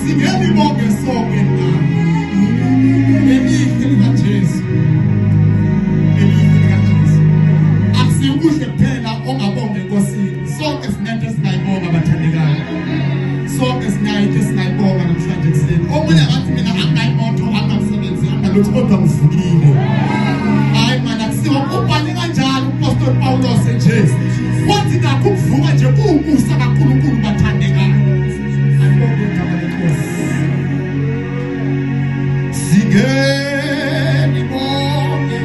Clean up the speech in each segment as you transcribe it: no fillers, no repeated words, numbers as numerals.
Singeli bonke sonke na. Elihle likaJesu. Elihle likaJesu. Akusiukuhle kuphela ongabonge enkosini. Sonke sinento esingayibonga abathandekayo. Sonke sinayinto esingayibonga namhlanje ekuseni. Omunye ngathi mina angayimoto angamsebenzi angalutho kodwa ngivukile. Hayi mana kusiwa ubhale kanjalo uPastor Paulos eJesu. Wathi nakho ukuvuka nje kuubusa kaNkulunkulu bathandekayo. Ayibonge igama lenkosi. Singeni bonke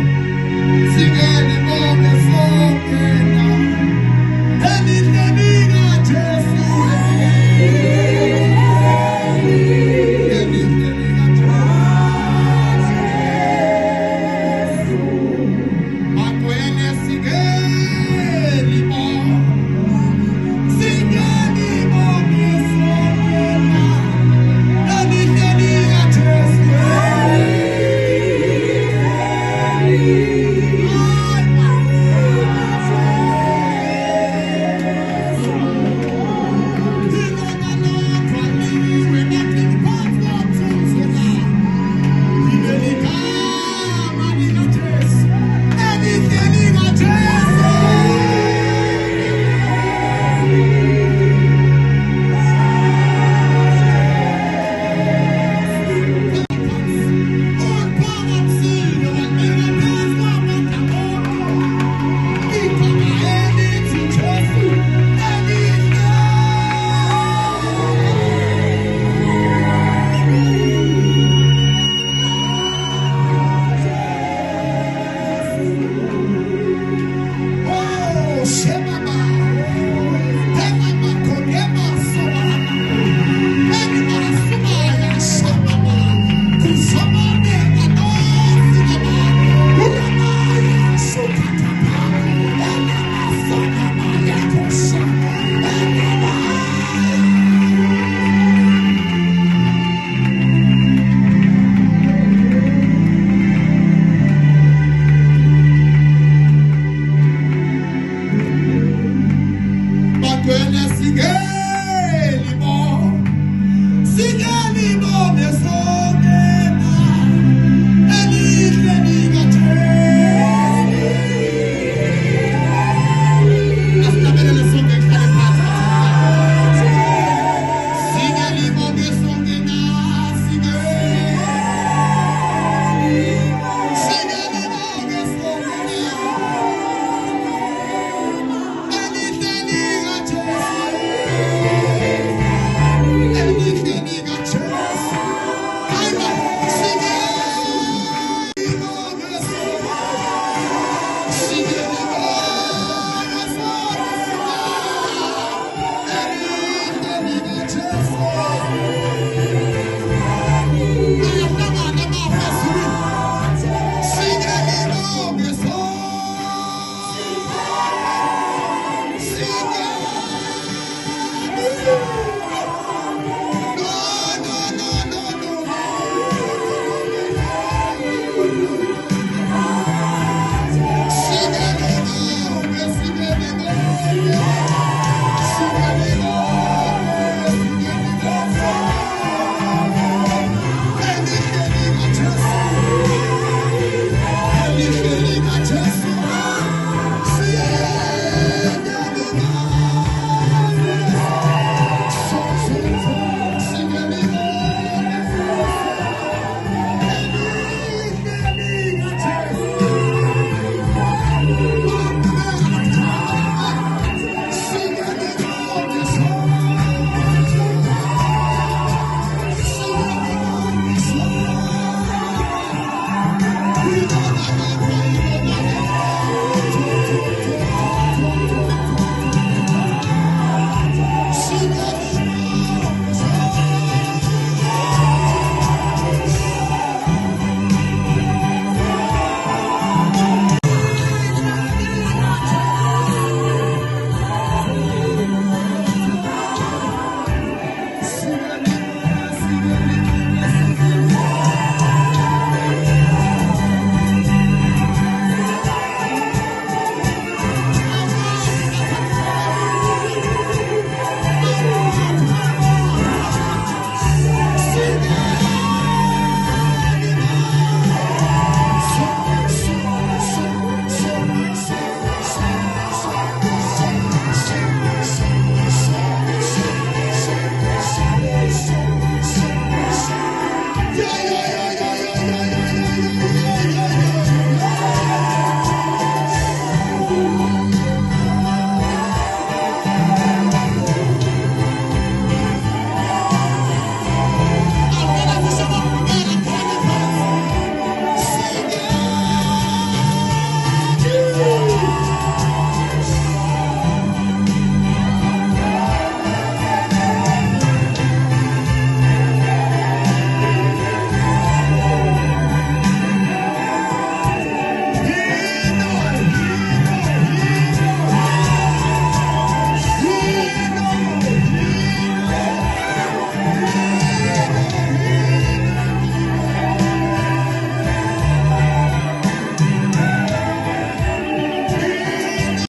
sonke na. Elihle likaJesu. Elihle likaJesu. Magwele singeni bonke sonke na. Elihle likaJesu. Singeli bonke